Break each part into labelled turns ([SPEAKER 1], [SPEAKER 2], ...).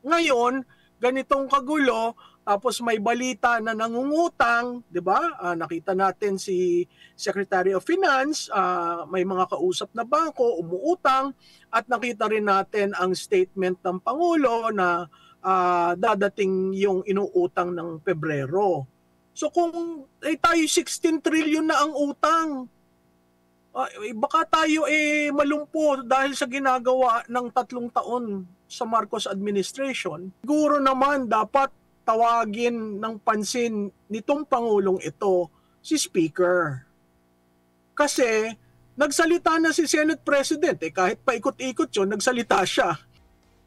[SPEAKER 1] Ngayon, ganitong kagulo, tapos may balita na nangungutang, 'di ba? Nakita natin si Secretary of Finance, may mga kausap na bangko, umuutang, at nakita rin natin ang statement ng Pangulo na dadating yung inuutang ng Pebrero. So kung tayo 16 trillion na ang utang, baka tayo malumpo dahil sa ginagawa ng 3 taon sa Marcos administration. Siguro naman dapat tawagin ng pansin nitong Pangulong ito si Speaker. Kasi nagsalita na si Senate President, kahit paikot-ikot yun, nagsalita siya.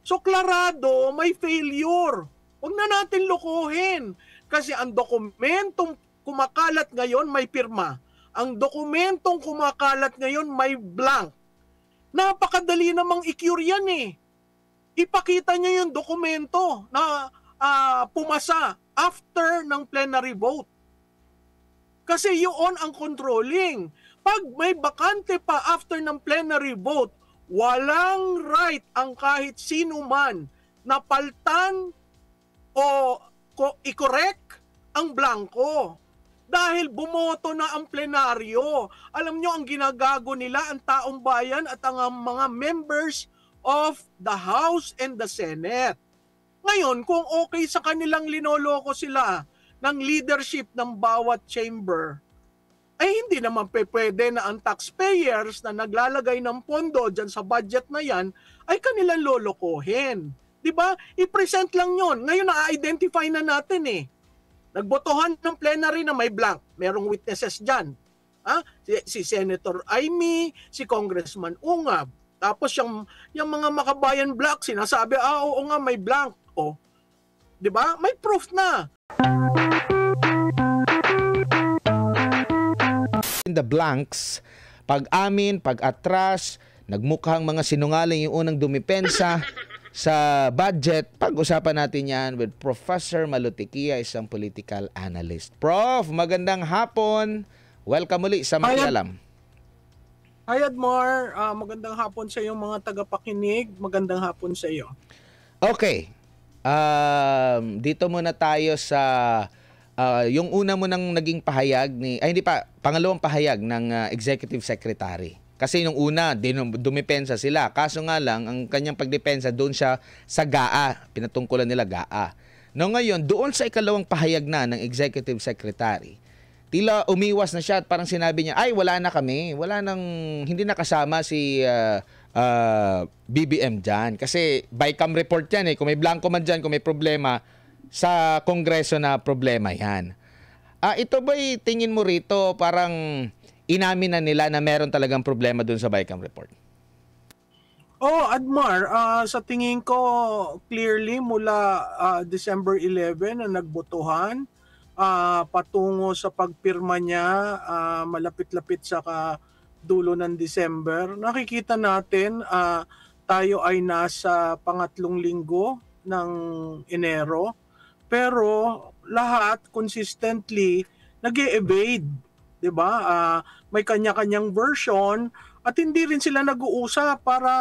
[SPEAKER 1] So klarado, may failure. Huwag na natin lokohin. Kasi ang dokumentong kumakalat ngayon may pirma. Ang dokumentong kumakalat ngayon may blank. Napakadali namang i-cure yan Ipakita niyo yung dokumento na pumasa after ng plenary vote. Kasi yun ang controlling. Pag may bakante pa after ng plenary vote, walang right ang kahit sino man na paltan o i-correct ang blanco. Dahil bumoto na ang plenaryo. Alam nyo, ang ginagago nila ang taong bayan at ang mga members of the House and the Senate. Ngayon, kung okay sa kanilang linoloko sila ng leadership ng bawat chamber, ay hindi naman pwede na ang taxpayers na naglalagay ng pondo dyan sa budget na yan ay kanilang lolokohin. Diba? I-present lang yon. Ngayon, na-identify na natin Nagbotohan ng plenary na may blank. Merong witnesses dyan. Si Senator Amy, si Congressman Ungab. Tapos yung mga makabayan black, sinasabi, oo nga, may blank. Di ba? May proof na.
[SPEAKER 2] In the blanks, pag-amin, pag-atras, nagmukhang mga sinungaling yung unang dumipensa sa budget. Pag-usapan natin yan with Professor Malutikia, isang political analyst. Prof, magandang hapon. Welcome muli sa Makialam.
[SPEAKER 1] Hi Admar, magandang hapon sa iyong mga tagapakinig. Magandang hapon sa iyo.
[SPEAKER 2] Okay. Dito muna tayo sa yung una mo nang naging pahayag pangalawang pahayag ng Executive Secretary. Kasi nung una, dumipensa sila. Kaso nga lang, ang kanyang pagdepensa doon siya sa GAA. Pinatungkulan nila GAA. No, ngayon, doon sa ikalawang pahayag na ng Executive Secretary, tila umiwas na siya at parang sinabi niya, ay, wala na kami. Hindi nakasama si BBM dyan. Kasi bycam report yan Kung may blanco man dyan, kung may problema, sa Kongreso na problema yan. Ito ba'y tingin mo rito parang inamin na nila na meron talagang problema dun sa bycam report?
[SPEAKER 1] Admar, sa tingin ko clearly mula December 11 na nagbotohan patungo sa pagpirma niya malapit-lapit sa dulo ng December, nakikita natin tayo ay nasa pangatlong linggo ng Enero, pero lahat consistently nag-e-evade. Diba? May kanya-kanyang version at hindi rin sila nag-uusap para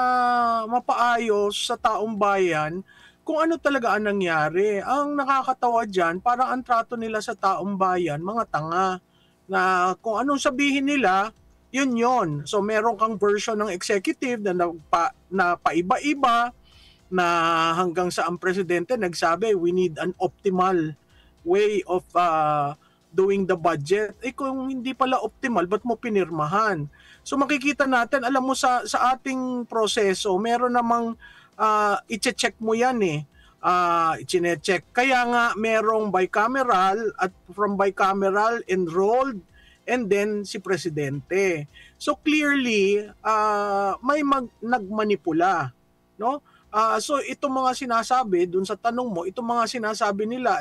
[SPEAKER 1] mapaayos sa taong bayan kung ano talaga ang nangyari. Ang nakakatawa dyan, parang ang trato nila sa taong bayan, mga tanga, na kung anong sabihin nila, yun. So meron kang version ng executive na paiba-iba, na hanggang sa ang presidente nagsabi, we need an optimal way of doing the budget. Kung hindi pala optimal, ba't mo pinirmahan? So makikita natin, alam mo sa ating proseso, meron namang i-check mo yan i-check. Kaya nga merong bicameral at from bicameral enrolled and then si presidente. So clearly, may nagmanipula, no? So itong mga sinasabi dun sa tanong mo, itong mga sinasabi nila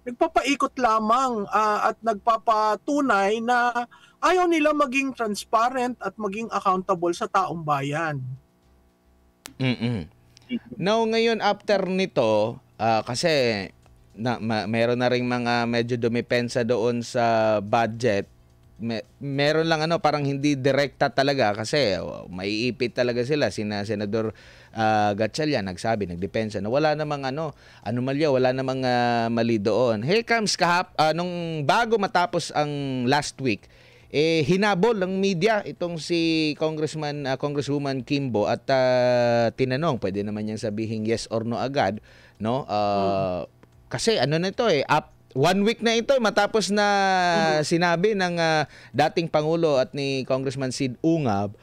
[SPEAKER 1] nagpapaikot lamang at nagpapatunay na ayaw nila maging transparent at maging accountable sa taong bayan.
[SPEAKER 2] Now ngayon after nito, kasi meron na ring mga medyo dumipensa doon sa budget. Meron lang parang hindi direkta talaga kasi maiipit talaga sila sina Senador Gatchalian nagsabi, nagdepensa na wala namang anomalya, wala namang mali doon. Here comes nung bago matapos ang last week, hinabol ng media itong si Congresswoman Kimbo at tinanong, pwede naman niyang sabihin yes or no agad, no? Kasi na ito 1 week na ito matapos na sinabi ng dating Pangulo at ni Congressman Sid Ungab,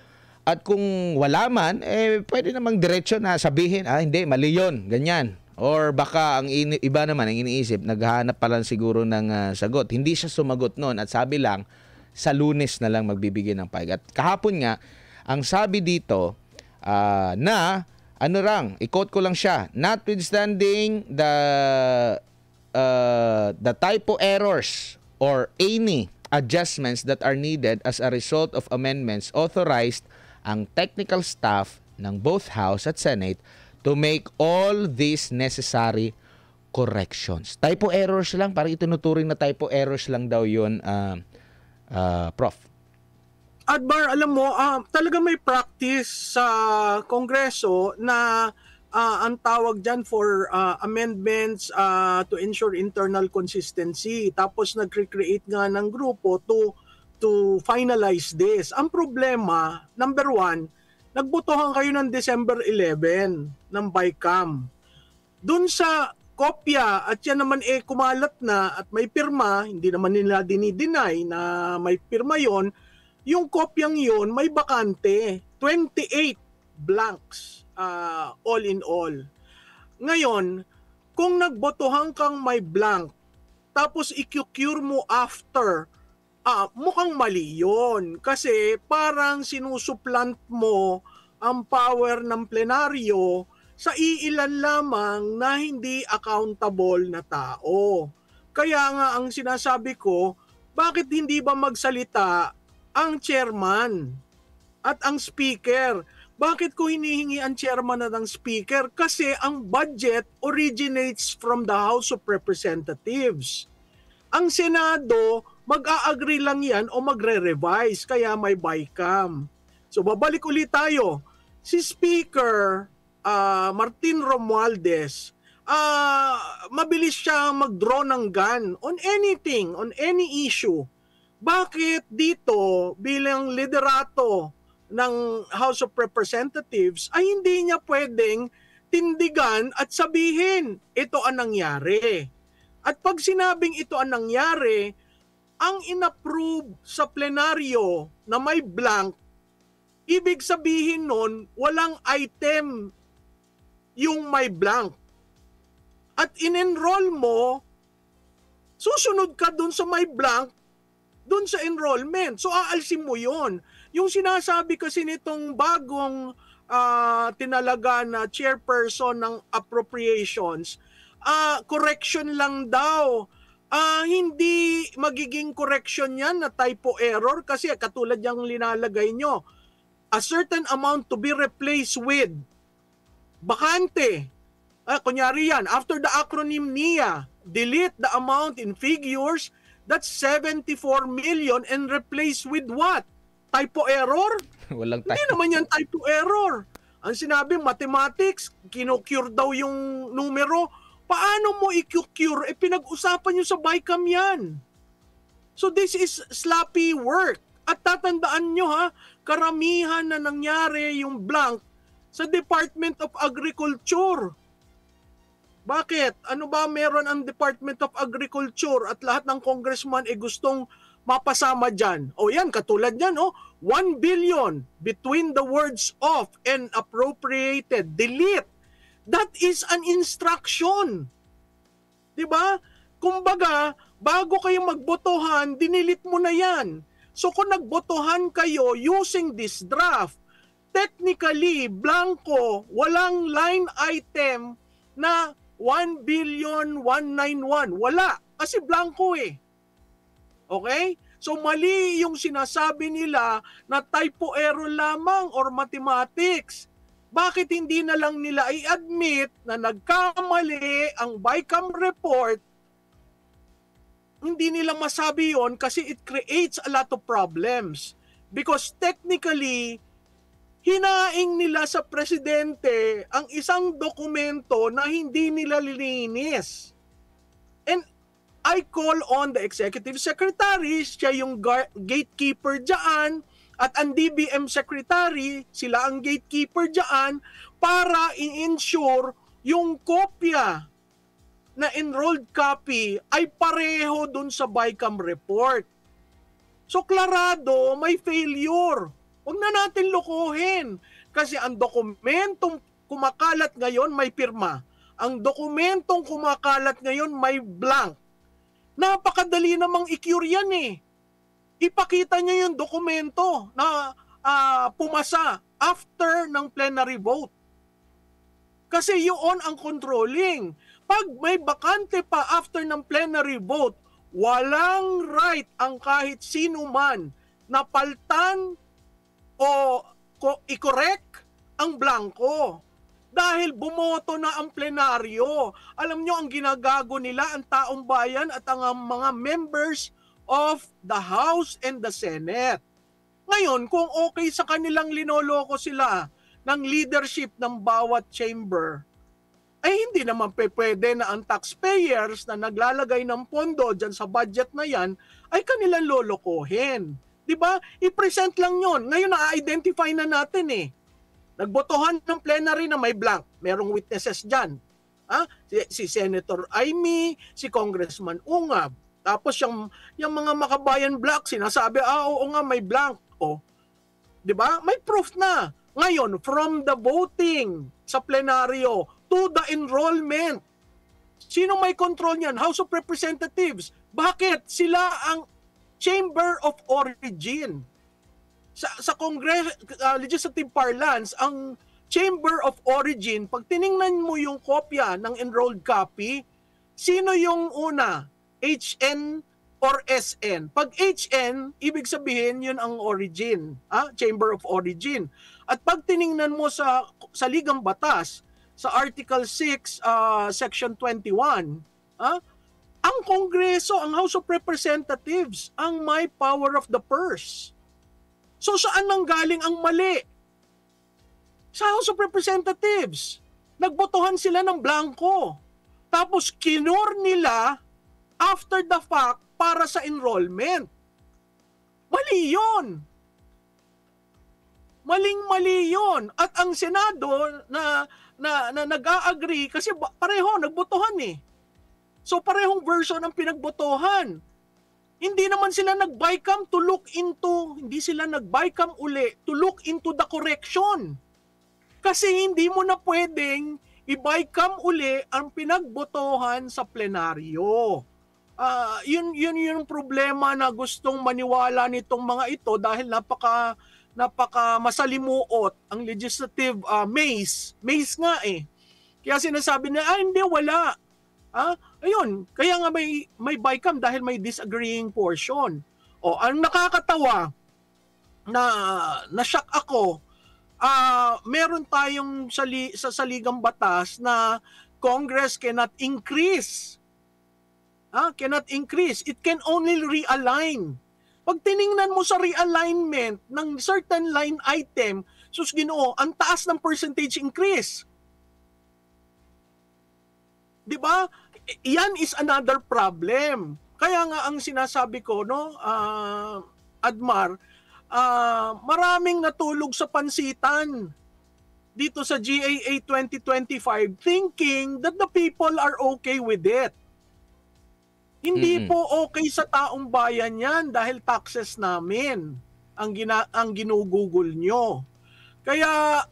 [SPEAKER 2] at kung wala man, pwede namang diretso na sabihin, hindi, mali yun, ganyan. Or baka ang iba naman ang iniisip, naghahanap pa lang siguro ng sagot. Hindi siya sumagot noon at sabi lang, sa Lunes na lang magbibigay ng pahayag. At kahapon nga, ang sabi dito, i-quote ko lang siya, notwithstanding the typo errors or any adjustments that are needed as a result of amendments, authorized ang technical staff ng both House at Senate to make all these necessary corrections. Typo errors lang, parang itinuturing na typo errors lang daw yun, Prof.
[SPEAKER 1] Adbar, alam mo, talaga may practice sa Kongreso na ang tawag dyan for amendments to ensure internal consistency. Tapos nag-create nga ng grupo to finalize this. Ang problema, number 1, nagbotohan kayo ng December 11 ng BICAM. Doon sa kopya at yan naman kumalat na at may pirma, hindi naman nila dinideny na may pirma yon, yung kopyang yon may bakante, 28 blanks all in all. Ngayon, kung nagbotohan kang may blank, tapos i-cure mo after, mukhang mali yun. Kasi parang sinusuplant mo ang power ng plenaryo sa iilan lamang na hindi accountable na tao. Kaya nga ang sinasabi ko, bakit hindi ba magsalita ang chairman at ang speaker? Bakit ko hinihingi ang chairman at ang speaker? Kasi ang budget originates from the House of Representatives. Ang Senado, mag-a-agree lang yan o magre-revise, kaya may BICAM. So babalik ulit tayo. Si Speaker Martin Romualdez, mabilis siya mag-draw ng gun on anything, on any issue. Bakit dito bilang liderato ng House of Representatives ay hindi niya pwedeng tindigan at sabihin ito ang nangyari? At pag sinabing ito ang nangyari, ang inapprove sa plenaryo na may blank, ibig sabihin nun walang item yung may blank. At in-enroll mo, susunod ka dun sa may blank, dun sa enrollment. So aalsin mo yon. Yung sinasabi kasi nitong bagong tinalaga na chairperson ng appropriations, correction lang daw. Hindi magiging correction yan na typo error kasi katulad yung linalagay nyo, a certain amount to be replaced with bakante. Kunyari yan, after the acronym NIA, delete the amount in figures, that's 74 million and replace with what? Typo error?
[SPEAKER 2] Walang typo.
[SPEAKER 1] Hindi naman yan typo error. Ang sinabi, mathematics, kinocure daw yung numero. Paano mo i-cure? Pinag-usapan nyo sa BICAM yan. So this is sloppy work. At tatandaan nyo karamihan na nangyari yung blank sa Department of Agriculture. Bakit? Ano ba meron ang Department of Agriculture at lahat ng congressman gustong mapasama dyan? O yan, katulad yan, 1 billion between the words of and appropriated, delete. That is an instruction. Diba? Kumbaga, bago kayo magbotohan, dinilit mo na yan. So kung nagbotohan kayo using this draft, technically, blanco, walang line item na 1,191,000,000. Wala. Kasi blanco Okay? So mali yung sinasabi nila na typo error lamang or mathematics. Bakit hindi na lang nila i-admit na nagkamali ang BICAM report? Hindi nila masabi yon kasi it creates a lot of problems. Because technically, hinaing nila sa presidente ang isang dokumento na hindi nila lininis. And I call on the executive secretary, siya yung gatekeeper dyan, at ang DBM secretary, sila ang gatekeeper dyan, para i-ensure yung kopya na enrolled copy ay pareho dun sa BICAM report. So klarado, may failure. Huwag na natin lokohin. Kasi ang dokumentong kumakalat ngayon may pirma. Ang dokumentong kumakalat ngayon may blank. Napakadali namang i-cure yan eh. Ipakita niyo yung dokumento na pumasa after ng plenary vote. Kasi yun ang controlling. Pag may bakante pa after ng plenary vote, walang right ang kahit sino man na paltan o i-correct ang blanco. Dahil bumoto na ang plenaryo. Alam nyo, ang ginagago nila, ang taong bayan at ang mga members of the House and the Senate. Ngayon, kung okay sa kanilang linoloko sila ng leadership ng bawat chamber, ay hindi naman pwede na ang taxpayers na naglalagay ng pondo dyan sa budget na yan ay kanilang lolokohin. Diba? I-present lang yon. Ngayon, na-identify na natin eh. Nagbotohan ng plenary na may blank. Merong witnesses dyan. Si Senator Amy, si Congressman Ungab. Tapos yung mga makabayan block, sinasabi, oo nga, may blank. O, di ba? May proof na. Ngayon, from the voting sa plenaryo to the enrollment, sino may control niyan? House of Representatives. Bakit? Sila ang chamber of origin. Sa Congress, legislative parlance, ang chamber of origin, pag tiningnan mo yung kopya ng enrolled copy, sino yung una? HN or SN. Pag HN, ibig sabihin yun ang origin, chamber of origin. At pag tiningnan mo sa Ligang Batas, sa Article 6, Section 21, ang Kongreso, ang House of Representatives, ang may power of the purse. So saan nanggaling ang mali? Sa House of Representatives. Nagbotohan sila ng blanco. Tapos kinur nila after the fact para sa enrollment. Mali yun. Maling-mali yun. At ang Senado na nag-a-agree kasi pareho nagbotohan eh. So parehong version ang pinagbotohan. Hindi naman sila nag-BICAM to look into, hindi sila nag-BICAM uli to look into the correction. Kasi hindi mo na pwedeng i-BICAM uli ang pinagbotohan sa plenaryo. Yun yung problema na gustong maniwala nitong mga ito dahil napaka masalimuot ang legislative maze. Maze nga eh. Kaya sinasabi na, hindi, wala. Ayun, kaya nga may BICAM dahil may disagreeing portion. O, ang nakakatawa na shock ako, meron tayong sa saligang batas na Congress cannot increase. Cannot increase. It can only realign. Pag tiningnan mo sa realignment ng certain line item, sus Ginoo, ang taas ng percentage increase. 'Di ba? Yan is another problem. Kaya nga ang sinasabi ko, no, Admar, maraming natulog sa pansitan dito sa GAA 2025 thinking that the people are okay with it. Hindi po okay sa taong bayan yan dahil taxes namin ang ginugugol nyo. Kaya,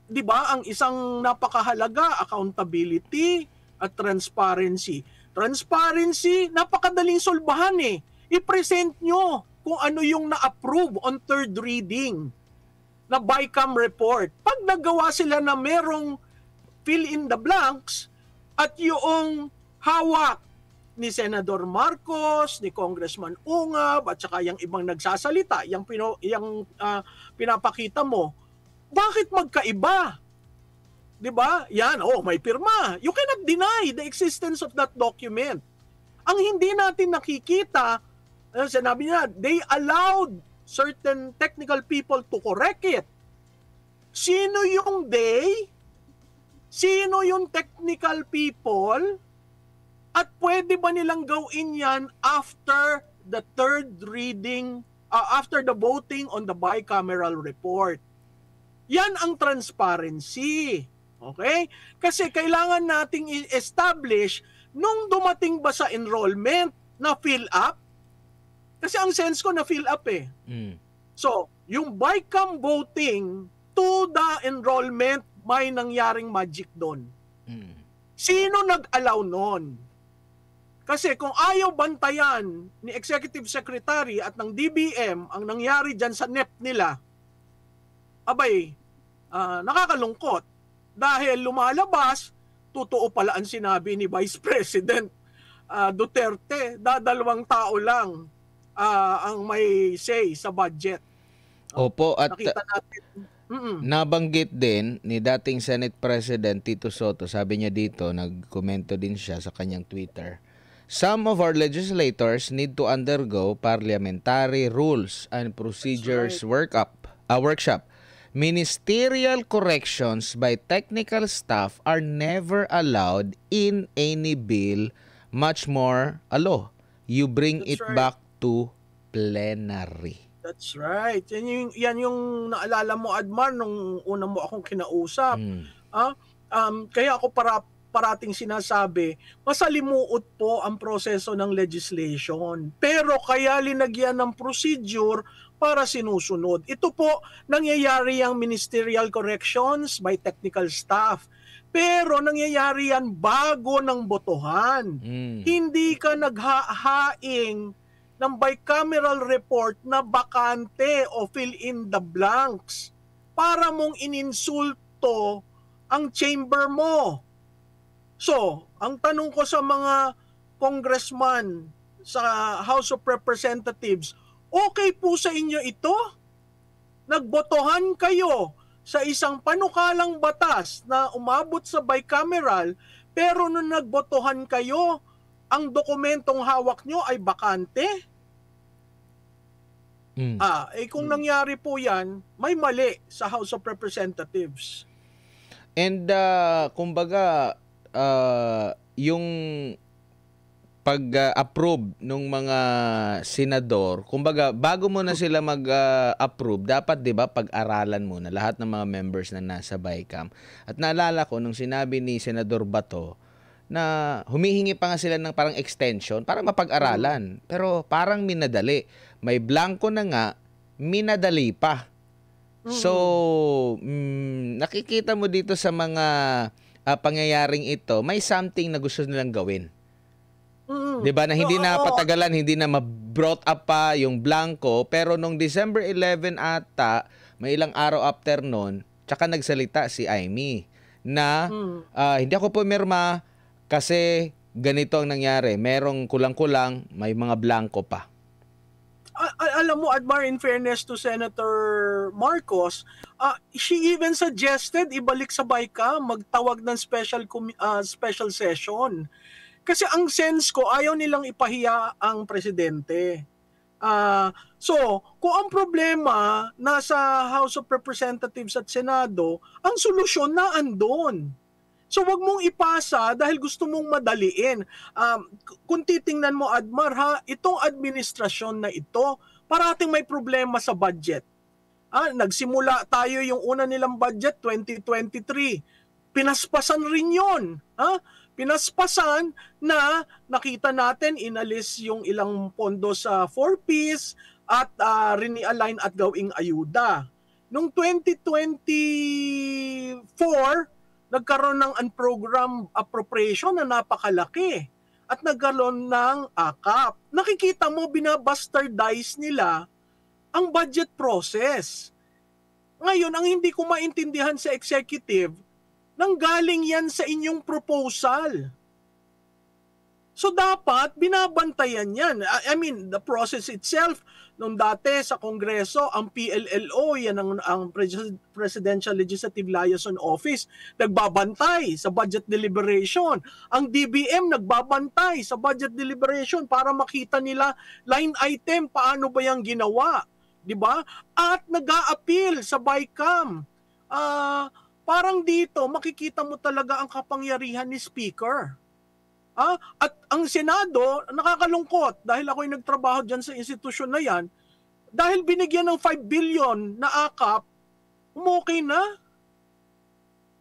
[SPEAKER 1] di ba, ang isang napakahalaga, accountability at transparency. Transparency, napakadaling solbahan eh. I-present nyo kung ano yung na-approve on third reading na BICAM report. Pag nagawa sila na merong fill in the blanks at yung hawak ni Senador Marcos, ni Congressman Ungab, at saka yung ibang nagsasalita, yung pinapakita mo, bakit magkaiba? 'Di ba? Yan, may pirma. You cannot deny the existence of that document. Ang hindi natin nakikita, sinabi niya, they allowed certain technical people to correct it. Sino yung they? Sino yung technical people? At pwede ba nilang gawin yan after the third reading, after the voting on the bicameral report? Yan ang transparency. Okay? Kasi kailangan nating i-establish nung dumating ba sa enrollment na fill up. Kasi ang sense ko na fill up eh. So, yung BICAM voting to the enrollment, may nangyaring magic doon. Sino nag-allow nun? Kasi kung ayaw bantayan ni Executive Secretary at ng DBM ang nangyari dyan sa NEP nila, abay, nakakalungkot. Dahil lumalabas, totoo pala ang sinabi ni Vice President Duterte, dalawang tao lang ang may say sa budget.
[SPEAKER 2] Opo, at
[SPEAKER 1] nakita natin.
[SPEAKER 2] Nabanggit din ni dating Senate President Tito Soto, sabi niya dito, nagkomento din siya sa kanyang Twitter, some of our legislators need to undergo parliamentary rules and procedures workshop. Ministerial corrections by technical staff are never allowed in any bill, much more a law. You bring it back to plenary.
[SPEAKER 1] That's right. Yan yung naalala mo, Admar, nung una mo akong kinausap. Kaya ako parating sinasabi, masalimuot po ang proseso ng legislation. Pero kaya linagyan ng procedure para sinusunod. Ito po, nangyayari ang ministerial corrections by technical staff. Pero nangyayari yan bago ng botohan. Hindi ka naghahaing ng bicameral report na bakante o fill in the blanks para mong ininsulto ang chamber mo. So, ang tanong ko sa mga congressman sa House of Representatives, okay po sa inyo ito? Nagbotohan kayo sa isang panukalang batas na umabot sa bicameral, pero nung nagbotohan kayo, ang dokumentong hawak nyo ay bakante? Kung nangyari po yan, may mali sa House of Representatives.
[SPEAKER 2] And kumbaga, yung pag-approve ng mga senador, kumbaga bago mo na sila mag-approve, dapat 'di ba pag-aralan muna lahat ng mga members na nasa BICAM. At naalala ko nung sinabi ni Senador Bato na humihingi pa nga sila ng parang extension para mapag-aralan. Pero parang minadali. May blanco na nga, minadali pa. So, nakikita mo dito sa mga pangyayaring ito, may something na gusto nilang gawin. 'Di ba? Na hindi na patagalan, hindi na ma-brought up pa yung blanco, pero nung December 11 ata, may ilang araw after noon, tsaka nagsalita si Amy na hindi ako pumirma kasi ganito ang nangyari. Merong kulang-kulang, may mga blanco pa.
[SPEAKER 1] Alam mo, Admar, in fairness to Senator Marcos, she even suggested ibalik sa BICAM, magtawag ng special session. Kasi ang sense ko, ayaw nilang ipahiya ang presidente. So, kung ang problema nasa House of Representatives at Senado, ang solusyon na andon. So, wag mong ipasa dahil gusto mong madaliin. Kung titingnan mo, Admar, itong administrasyon na ito, parating may problema sa budget. Nagsimula tayo yung una nilang budget, 2023. Pinaspasan rin yun. Pinaspasan na nakita natin inalis yung ilang pondo sa 4Ps at re-align at gawing ayuda. Noong 2024, nagkaroon ng unprogrammed appropriation na napakalaki at nagkaroon ng AKAP. Nakikita mo, binabastardize nila ang budget process. Ngayon, ang hindi ko maintindihan sa executive, nanggaling yan sa inyong proposal. So dapat binabantayan yan. I mean, the process itself, nung dati sa Kongreso, ang PLLO, yan ang Presidential Legislative Liaison Office, nagbabantay sa budget deliberation. Ang DBM nagbabantay sa budget deliberation para makita nila line item, paano ba yung ginawa. Diba? At nag-a-appeal sa BICAM. parang dito makikita mo talaga ang kapangyarihan ni Speaker. At ang Senado, nakakalungkot dahil ako'y nagtrabaho dyan sa institusyon na yan, dahil binigyan ng 5 billion na akap, umokay na.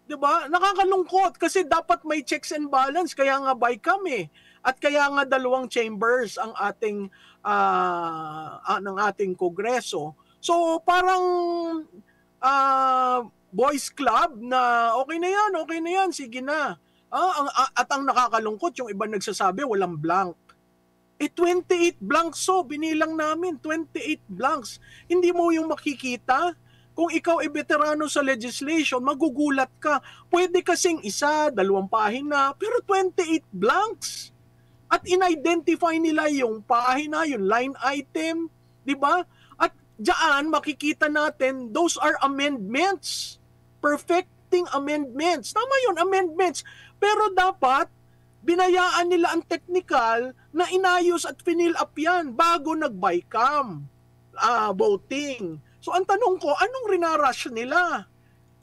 [SPEAKER 1] 'Di ba? Nakakalungkot kasi dapat may checks and balance, kaya nga BICAM eh. At kaya nga dalawang chambers ang ating ng ating kongreso. So parang boys club na okay na yan, sige na. At ang nakakalungkot, yung iba nagsasabi walang blank. 28 blanks binilang namin, 28 blanks. Hindi mo yung makikita. Kung ikaw ay veterano sa legislation, magugulat ka. Pwede kasing 1, 2 pahina, pero 28 blanks. At in-identify nila yung pahina, yung line item, di ba? At diyan makikita natin, those are amendments. Perfecting amendments. Tama yun, amendments. Pero dapat, binayaan nila ang technical na inayos at finil up yan bago nag-BICAM voting. So ang tanong ko, anong rinarash nila?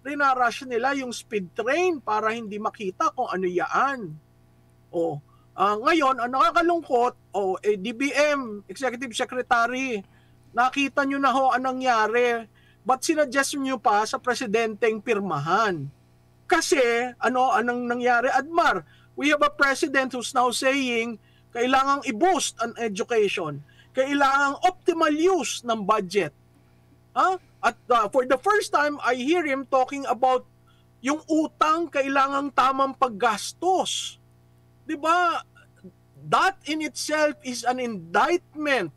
[SPEAKER 1] Rinarash nila yung speed train para hindi makita kung ano yaan. Ngayon, ang nakakalungkot, DBM, Executive Secretary, nakita nyo na ho anong nangyari. Ba't sinadjust nyo pa sa presidenteng pirmahan? Kasi, anong nangyari, Admar? We have a president who's now saying, kailangang i-boost ang education. Kailangang optimal use ng budget. At for the first time, I hear him talking about yung utang kailangang tamang paggastos. Diba? That in itself is an indictment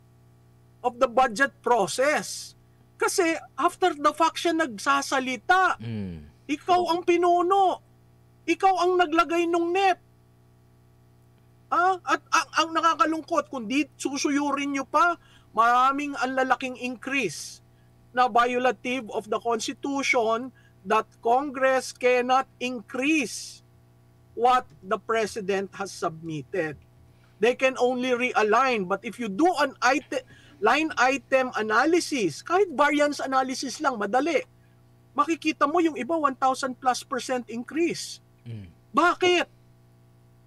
[SPEAKER 1] of the budget process. Kasi after the fact siya nagsasalita. Ikaw ang pinuno. Ikaw ang naglagay ng NEP. At ang nakakalungkot, kung di susuyurin nyo pa, maraming ang lalaking increase na violative of the Constitution that Congress cannot increase what the President has submitted. They can only realign. But if you do an line item analysis, kahit variance analysis lang, madali, makikita mo yung iba 1,000+% increase. Bakit?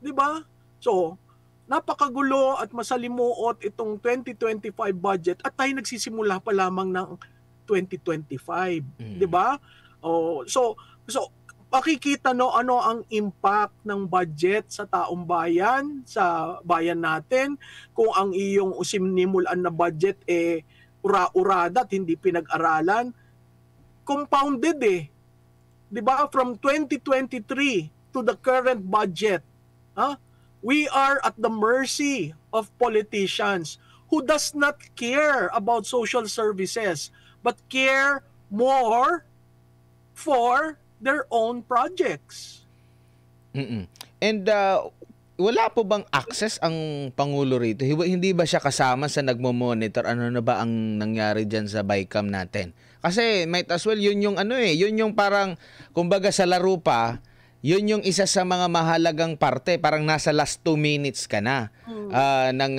[SPEAKER 1] 'Di ba? So, napakagulo at masalimuot itong 2025 budget at tayo nagsisimula pa lamang ng 2025, 'di ba? So makikita ano ang impact ng budget sa taong bayan, sa bayan natin, kung ang iyong sinimulan na budget ura-urada at hindi pinag-aralan. Compounded 'di ba, from 2023 to the current budget. We are at the mercy of politicians who does not care about social services but care more for their own projects.
[SPEAKER 2] And wala po bang access ang Pangulo rito? Hindi ba siya kasama sa nagmo-monitor? Ano na ba ang nangyari dyan sa BICAM natin? Kasi might as well yun yung yun yung parang kumbaga sa laro pa, yun yung isa sa mga mahalagang parte, parang nasa last 2 minutes ka na ng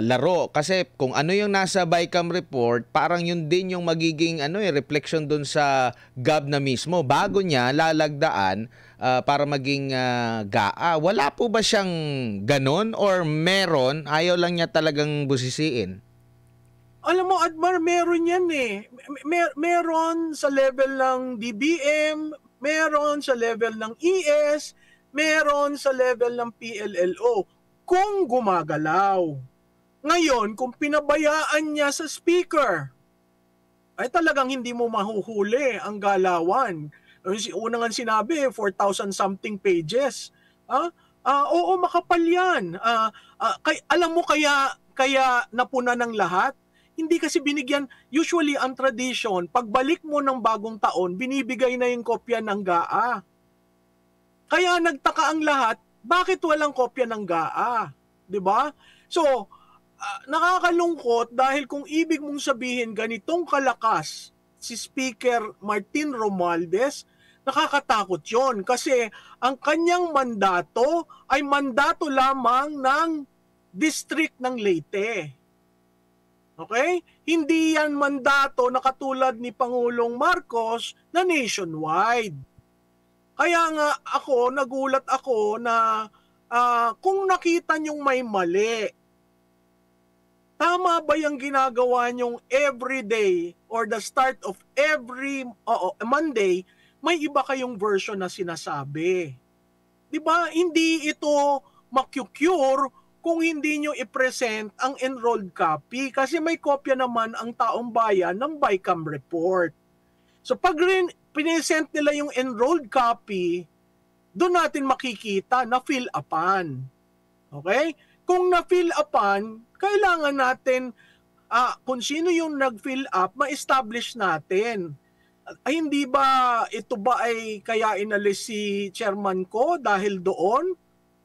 [SPEAKER 2] laro. Kasi kung ano yung nasa BICAM report, parang yun din yung magiging reflection dun sa GAB na mismo. Bago niya lalagdaan para maging GAA. Wala po ba siyang ganon or meron, ayaw lang niya talagang busisiin?
[SPEAKER 1] Alam mo, Admar, meron yan meron sa level ng DBM, meron sa level ng ES, meron sa level ng PLLO. Kung gumagalaw. Ngayon, kung pinabayaan niya sa speaker, ay talagang hindi mo mahuhuli ang galawan. Una nga sinabi, 4,000 something pages. Oo, makapal yan. Alam mo kaya napuna ng lahat? Hindi kasi binigyan, usually ang tradition, pagbalik mo ng bagong taon, binibigay na yung kopya ng GAA. Kaya nagtaka ang lahat, bakit walang kopya ng GAA? 'Di ba? So, nakakalungkot dahil kung ibig mong sabihin ganitong kalakas si Speaker Martin Romualdez, nakakatakot yon kasi ang kanyang mandato ay mandato lamang ng district ng Leyte. Okay? Hindi yan mandato na katulad ni Pangulong Marcos na nationwide. Kaya nga ako, nagulat ako na kung nakita nyong may mali, tama ba yung ginagawa nyong everyday or the start of every Monday, may iba kayong version na sinasabi. Diba? Hindi ito makucure kung hindi nyo i-present ang enrolled copy kasi may kopya naman ang taong bayan ng BICAM report. So pag pinesent nila yung enrolled copy, doon natin makikita na fill upan. Okay? Kung na-fill upan, kailangan natin kung sino yung nag-fill up, ma-establish natin. Ay, hindi ba ito ba ay kaya inalis si chairman ko dahil doon?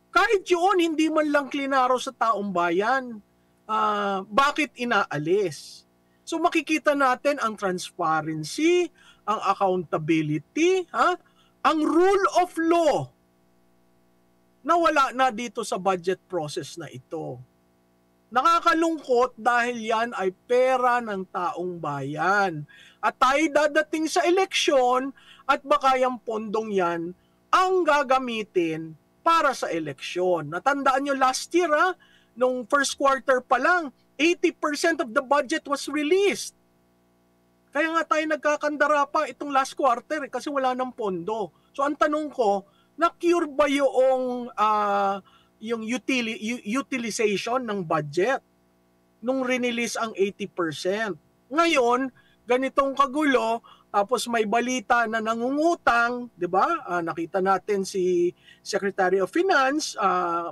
[SPEAKER 1] Kahit yun, hindi man lang klinaro sa taong bayan. Bakit inaalis? So makikita natin ang transparency, ang accountability, ang rule of law na wala na dito sa budget process na ito. Nakakalungkot dahil yan ay pera ng taong bayan. At tayo dadating sa eleksyon at baka yung pondong yan ang gagamitin para sa eleksyon. Natandaan nyo last year, nung first quarter pa lang, 80% of the budget was released. Kaya nga tayo nagkakandara pa itong last quarter kasi wala ng pondo. So ang tanong ko, na-cure ba yung utilization ng budget nung release ang 80%? Ngayon, ganitong kagulo, tapos may balita na nangungutang, 'di ba? Nakita natin si Secretary of Finance,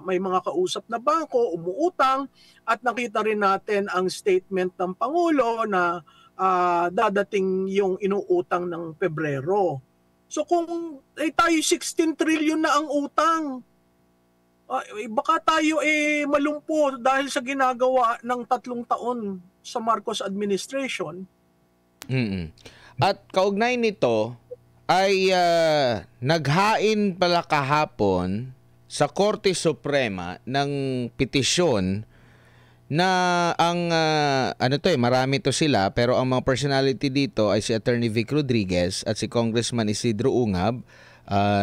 [SPEAKER 1] may mga kausap na bangko umuutang at nakita rin natin ang statement ng Pangulo na dadating yung inuutang ng Pebrero. So kung tayo 16 trillion na ang utang, baka tayo malumpo dahil sa ginagawa ng 3 taon sa Marcos administration.
[SPEAKER 2] At kaugnay nito ay naghain pala kahapon sa Korte Suprema ng petisyon na ang marami to sila pero ang mga personality dito ay si Attorney Vic Rodriguez at si Congressman Isidro Ungab.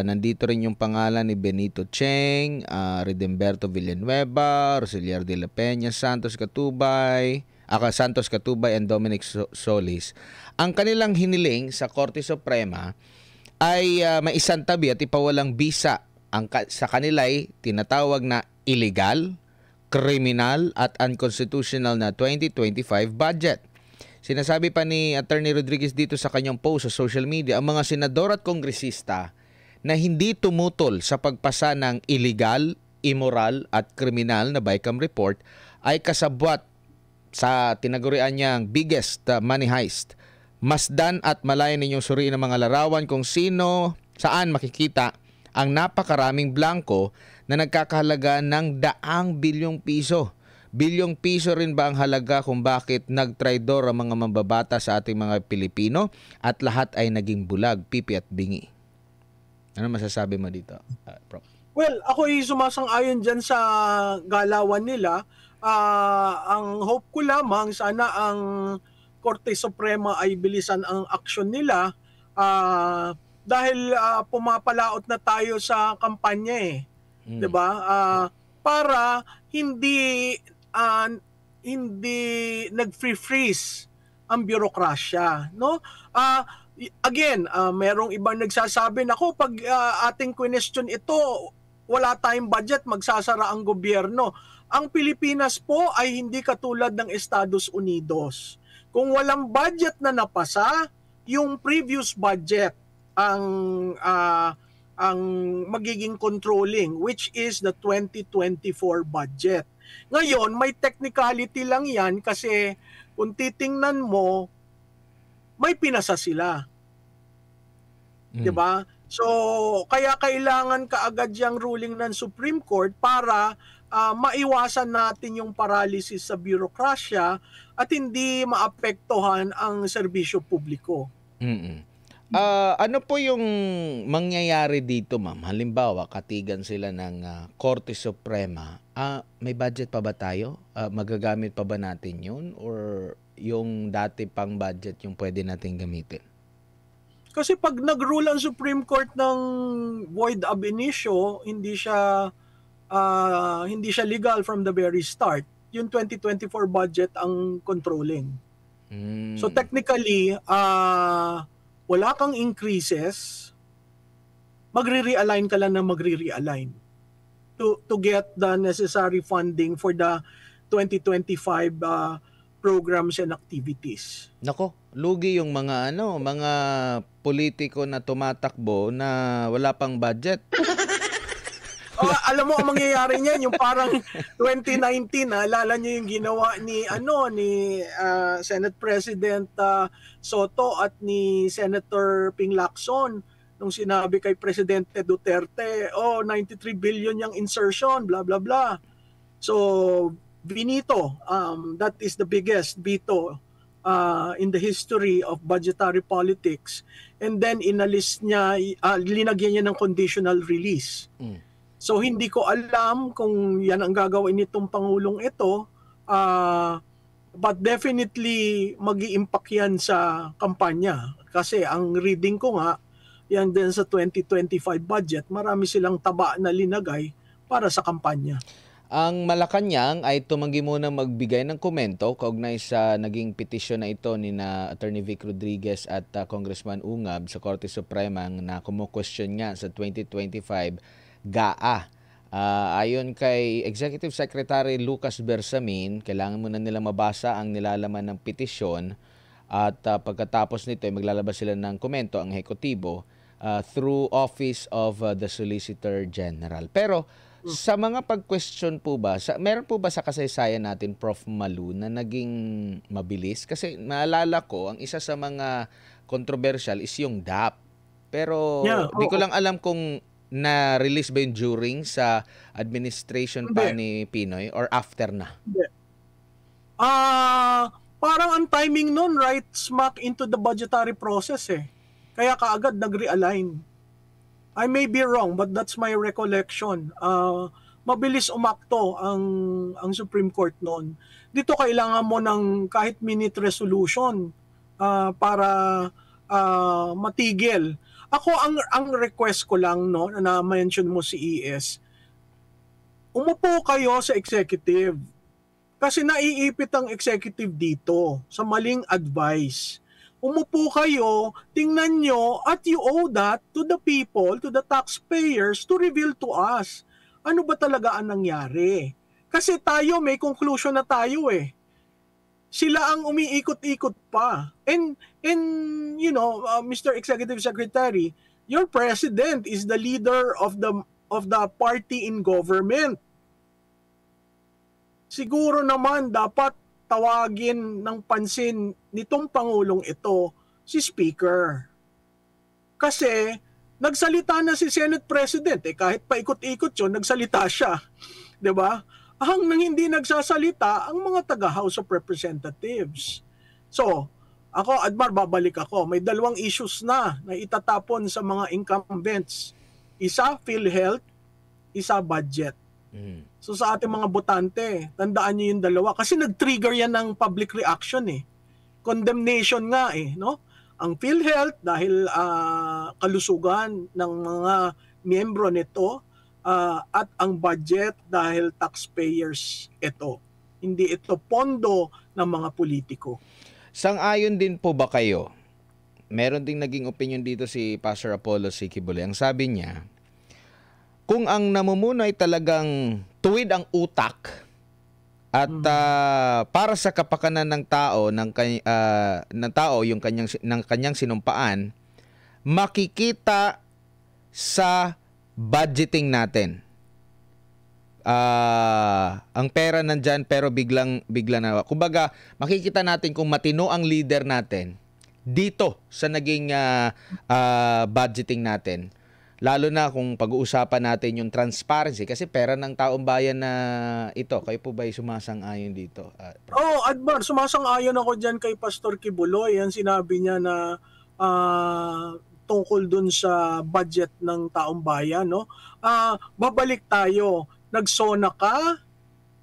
[SPEAKER 2] Nandito rin yung pangalan ni Benito Cheng, Redemberto Villanueva, Roselier de la Peña, Santos Catubay and Dominic Solis. Ang kanilang hiniling sa Korte Suprema ay maisantabi at ipawalang bisa sa kanila ay tinatawag na illegal, criminal at unconstitutional na 2025 budget. Sinasabi pa ni Attorney Rodriguez dito sa kanyang post sa social media, ang mga senador at kongresista na hindi tumutol sa pagpasa ng illegal, immoral at kriminal na BICAM report ay kasabwat sa tinagurian niyang biggest money heist. Masdan at malayan ninyong suriin ang mga larawan kung saan makikita ang napakaraming blanco na nagkakahalaga ng 100 bilyong piso. Bilyong piso rin ba ang halaga kung bakit nagtraidor ang mga mambabata sa ating mga Pilipino at lahat ay naging bulag, pipi at bingi? Ano masasabi mo dito, Prof?
[SPEAKER 1] Well, ako ay sumasang-ayon dyan sa galawan nila. Ang hope ko lamang sana ang Korte Suprema ay bilisan ang aksyon nila dahil pumapalaot na tayo sa kampanya 'di ba? Para hindi nag-freeze ang bürokrasya, no? Again, merong ibang nagsasabi nako pag ating question ito, wala tayong budget, magsasara ang gobyerno. Ang Pilipinas po ay hindi katulad ng Estados Unidos. Kung walang budget na napasa, yung previous budget ang magiging controlling, which is the 2024 budget. Ngayon, may technicality lang yan kasi kung titingnan mo, may pinasa sila. 'Di ba? So, kaya kailangan kaagad yung ruling ng Supreme Court para maiwasan natin yung paralysis sa bürokrasya at hindi maapektuhan ang serbisyo publiko.
[SPEAKER 2] Ano po yung mangyayari dito, ma'am? Halimbawa, katigan sila ng Korte Suprema. May budget pa ba tayo? Magagamit pa ba natin yun? Or yung dati pang budget yung pwede natin gamitin?
[SPEAKER 1] Kasi pag nag-rule ang Supreme Court ng void ab initio, hindi siya legal from the very start. Yung 2024 budget ang controlling. So technically, wala kang increases, magre-realign ka lang na magre-realign to get the necessary funding for the 2025 programs and activities.
[SPEAKER 2] Nako, lugi yung mga mga politiko na tumatakbo na wala pang budget.
[SPEAKER 1] Alam mo ang mangyayari niyan, yung parang 2019, alala niyo yung ginawa ni Senate President Soto at ni Senator Ping Lacson nung sinabi kay Presidente Duterte, 93 billion yung insertion, blah blah blah. So Benito, that is the biggest veto in the history of budgetary politics. And then inalis niya, linagyan niya ng conditional release. So hindi ko alam kung yan ang gagawin nitong Pangulong ito, but definitely mag-i-impact yan sa kampanya. Kasi ang reading ko nga, yan din sa 2025 budget, marami silang taba na linagay para sa kampanya.
[SPEAKER 2] Ang Malacanang ay tumanggi muna magbigay ng komento kaugnay sa naging petisyon na ito ni Attorney Vic Rodriguez at Congressman Ungab sa Korte Suprema na kumu-question nga sa 2025 GAA. Ayon kay Executive Secretary Lucas Bersamin, kailangan muna nila mabasa ang nilalaman ng petisyon at pagkatapos nito ay maglalabas sila ng komento ang ehekutibo through Office of the Solicitor General. Pero sa mga pag-question po ba, meron po ba sa kasaysayan natin, Prof. Malu, na naging mabilis? Kasi maalala ko, ang isa sa mga controversial is yung DAP. Pero di ko lang alam kung na-release ba yung during sa administration pa ni Pinoy or after na?
[SPEAKER 1] Parang ang timing nun, right smack into the budgetary process eh. Kaya kaagad nag-realign. I may be wrong, but that's my recollection. Mabilis umakto ang Supreme Court noon. Dito kailangan mo ng kahit minute resolution para matigil. Ako ang request ko lang na mention mo si ES. Umupo kayo sa executive. Kasi naiipit ang executive dito sa maling advice. Umupo kayo, tingnan nyo, at you owe that to the people, to the taxpayers, to reveal to us. Ano ba talaga ang nangyari? Kasi tayo, may conclusion na tayo eh. Sila ang umiikot-ikot pa. And you know, Mr. Executive Secretary, your president is the leader of the party in government. Siguro naman dapat tawagin ng pansin nitong Pangulong ito si Speaker. Kasi nagsalita na si Senate President, kahit paikot-ikot yun, nagsalita siya. 'Di ba? Ang hindi nagsasalita ang mga taga-House of Representatives. So, ako, Admar, babalik ako. May dalawang issues na itatapon sa mga incumbents. Isa, PhilHealth, isa, budget. So sa ating mga botante, tandaan niyo yung dalawa kasi nag-trigger yan ng public reaction eh. Condemnation nga eh, no? Ang PhilHealth dahil kalusugan ng mga miyembro nito at ang budget dahil taxpayers ito. Hindi ito pondo ng mga politiko.
[SPEAKER 2] Sang-ayon din po ba kayo? Meron ding naging opinion dito si Pastor Apollo Siquibule. Ang sabi niya, kung ang namumuno ay talagang tuwid ang utak at para sa kapakanan ng tao yung kanyang sinumpaan, makikita sa budgeting natin. Ang pera nandyan pero bigla na. Kumbaga, makikita natin kung matino ang leader natin dito sa naging budgeting natin. Lalo na kung pag-uusapan natin yung transparency kasi pera ng taong bayan na ito. Kayo po ba'y sumasang-ayon dito?
[SPEAKER 1] Admar, sumasang-ayon ako dyan kay Pastor Kibuloy. Yan sinabi niya na tungkol dun sa budget ng taong bayan, no? Babalik tayo. Nagsona ka,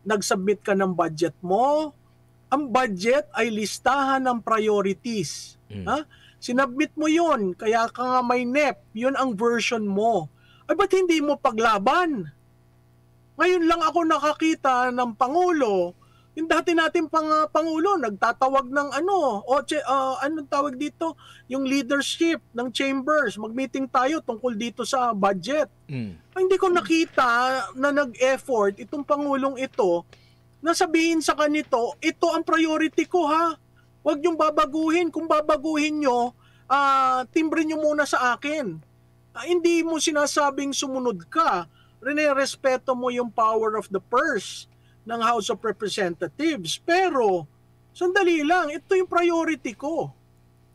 [SPEAKER 1] nagsubmit ka ng budget mo. Ang budget ay listahan ng priorities. Ha? Sinubmit mo yon, kaya ka nga may NEP. Yun ang version mo. Ay, ba't hindi mo paglaban? Ngayon lang ako nakakita ng Pangulo. Yung dati natin Pangulo, nagtatawag ng anong tawag dito? Yung leadership ng chambers. Mag-meeting tayo tungkol dito sa budget. Ay, hindi ko nakita na nag-effort itong Pangulong ito na sabihin sa kanito, ito ang priority ko ha. Huwag niyong babaguhin. Kung babaguhin nyo, timbre nyo muna sa akin. Hindi mo sinasabing sumunod ka. Respeto mo yung power of the purse ng House of Representatives. Pero, sandali lang, ito yung priority ko.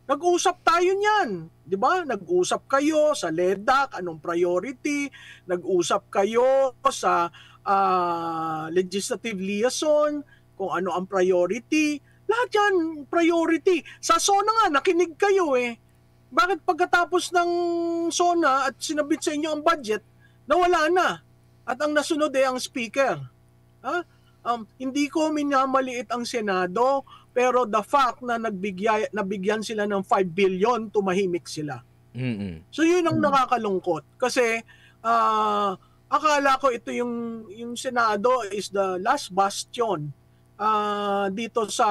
[SPEAKER 1] Nag-usap tayo niyan. Di ba? Nag-usap kayo sa LEDAC, anong priority. Nag-usap kayo sa legislative liaison, kung ano ang priority. Lahat yan, priority. Sa SONA nga, nakinig kayo eh. Bakit pagkatapos ng SONA at sinabit sa inyo ang budget, nawala na? At ang nasunod ang speaker. Hindi ko minamaliit ang Senado, pero the fact na nabigyan sila ng 5 billion, tumahimik sila. So yun ang nakakalungkot. Kasi akala ko ito yung Senado is the last bastion dito sa,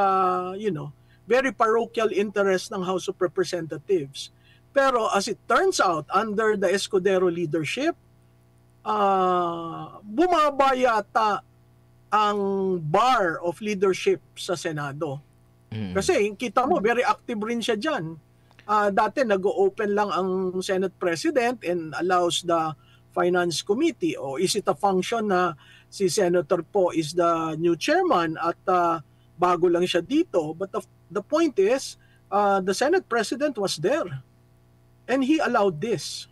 [SPEAKER 1] very parochial interest ng House of Representatives. Pero as it turns out, under the Escudero leadership, bumaba yata ang bar of leadership sa Senado. Kasi kita mo, very active rin siya dyan. Dati nag-open lang ang Senate President and allows the Finance Committee. O is it a function na si Senator po is the new chairman at bago lang siya dito? But the point is, the Senate President was there. And he allowed this.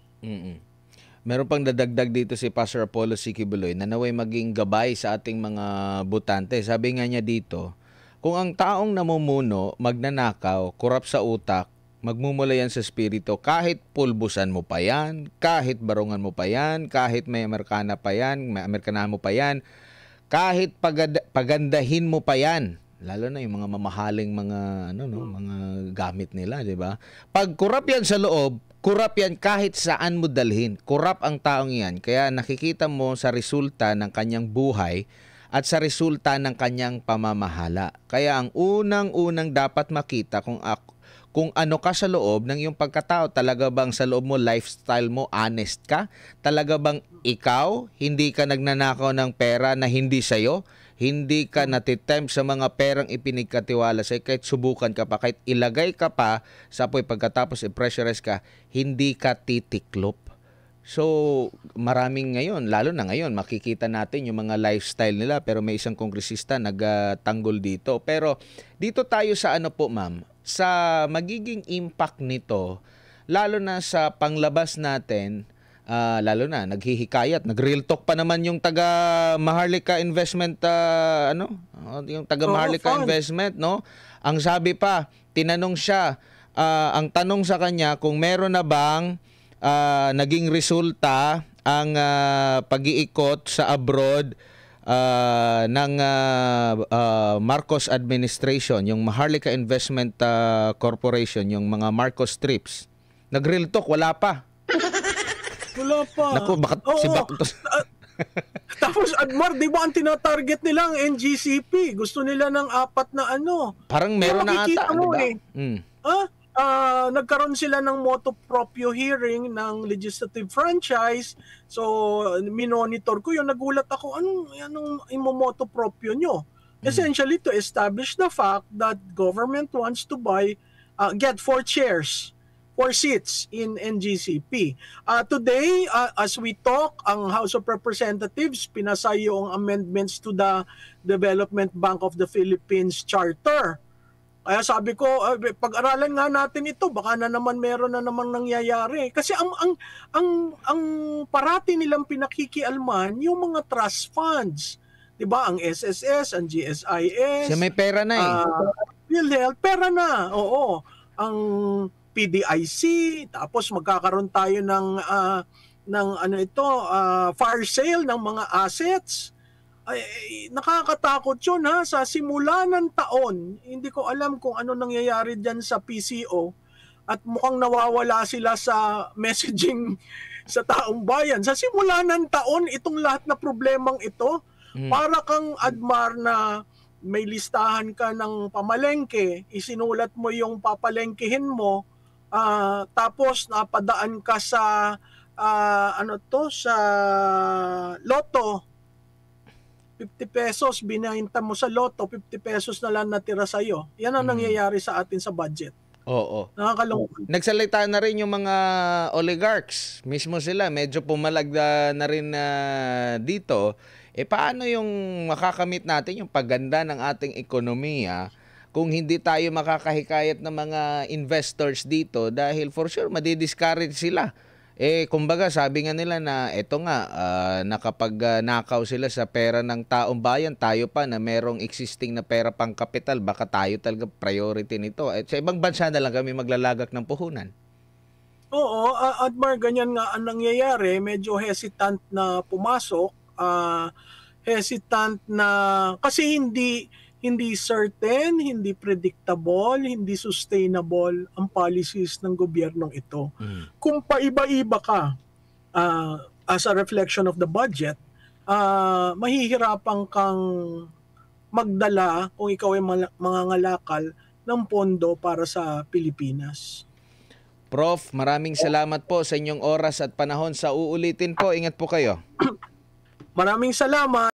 [SPEAKER 2] Meron pang dadagdag dito si Pastor Apollo Sikibuloy na naway maging gabay sa ating mga botante. Sabi nga niya dito, kung ang taong namumuno, magnanakaw, kurap sa utak, magmumula yan sa spirito, kahit pulbusan mo pa yan, kahit barungan mo pa yan, kahit may Amerikana pa yan, may Amerikanahan mo pa yan, kahit pagandahin mo pa yan, lalo na yung mga mamahaling mga mga gamit nila, di ba? Pag kurap yan sa loob, kurap yan kahit saan mo dalhin. Kurap ang taong yan. Kaya nakikita mo sa resulta ng kanyang buhay at sa resulta ng kanyang pamamahala. Kaya ang unang-unang dapat makita kung ano ka sa loob ng iyong pagkatao. Talaga bang sa loob mo, lifestyle mo, honest ka? Talaga bang ikaw, hindi ka nagnanakaw ng pera na hindi sa'yo? Hindi ka natitempt sa mga perang ipinagkatiwala sa'yo, kahit subukan ka pa, kahit ilagay ka pa sa apoy pagkatapos i-pressurize ka, hindi ka titiklop. So, maraming ngayon, lalo na ngayon, makikita natin yung mga lifestyle nila, pero may isang kongresista nagtanggol dito. Pero dito tayo sa ano po, ma'am, sa magiging impact nito, lalo na sa panglabas natin, lalo na naghihikayat, nag-real talk pa naman yung taga Maharlika Investment yung taga Maharlika Investment, no? Ang sabi pa, tinanong siya, ang tanong sa kanya kung meron na bang naging resulta ang pag-iikot sa abroad ng Marcos administration, yung Maharlika Investment Corporation, yung mga Marcos trips. Nag-real talk, wala pa.
[SPEAKER 1] Wala pa.
[SPEAKER 2] Naku, bakit si Baktos?
[SPEAKER 1] Tapos, Admar, di ba ang tinatarget nila ang NGCP? Gusto nila ng 4 na ano.
[SPEAKER 2] Parang meron na ata,
[SPEAKER 1] mo,
[SPEAKER 2] di ba?
[SPEAKER 1] Nagkaroon sila ng motu proprio hearing ng legislative franchise. So, minonitor ko yun. Nagulat ako, anong imomoto proprio nyo? Essentially, to establish the fact that government wants to get 4 seats in NGCP. Today, as we talk, ang House of Representatives pinasa yung amendments to the Development Bank of the Philippines Charter. Kaya sabi ko, pag-aralan nga natin ito, baka na naman meron na namang nangyayari. Kasi ang parati nilang pinakikialman yung mga trust funds. 'Di ba? Ang SSS, ang GSIS.
[SPEAKER 2] Siya may pera na eh.
[SPEAKER 1] PhilHealth, pera na. Oo. PDIC, tapos magkakaroon tayo ng ano ito, fire sale ng mga assets. Ay, nakakatakot yun ha. Sa simula ng taon, hindi ko alam kung ano nangyayari dyan sa PCO at mukhang nawawala sila sa messaging sa taong bayan. Sa simula ng taon, itong lahat na problemang ito, para kang Admar na may listahan ka ng pamalengke, isinulat mo yung papalengkehin mo, tapos napadaan ka sa sa loto, 50 pesos, binahinta mo sa loto, 50 pesos na lang natira sa'yo. Yan ang nangyayari sa atin sa budget.
[SPEAKER 2] Oo.
[SPEAKER 1] Nakakalungkot.
[SPEAKER 2] Nagsalita na rin yung mga oligarchs. Mismo sila, medyo pumalag na rin dito. Paano yung makakamit natin yung pagganda ng ating ekonomiya kung hindi tayo makakahikayat ng mga investors dito dahil for sure madi-discourage sila. Kumbaga sabi nga nila na eto nga nakapag nakaw sila sa pera ng taong bayan, tayo pa na merong existing na pera pang kapital, baka tayo talaga priority nito. Sa ibang bansa na lang kami maglalagak ng puhunan.
[SPEAKER 1] Oo, Admar, ganyan nga ang nangyayari. Medyo hesitant na pumasok. Hesitant na kasi hindi certain, hindi predictable, hindi sustainable ang policies ng gobyernong ito. Kung paiba-iba ka as a reflection of the budget, mahihirapan kang magdala kung ikaw ay mangangalakal ng pondo para sa Pilipinas.
[SPEAKER 2] Prof, maraming salamat po sa inyong oras at panahon. Sa uulitin po, ingat po kayo.
[SPEAKER 1] Maraming salamat.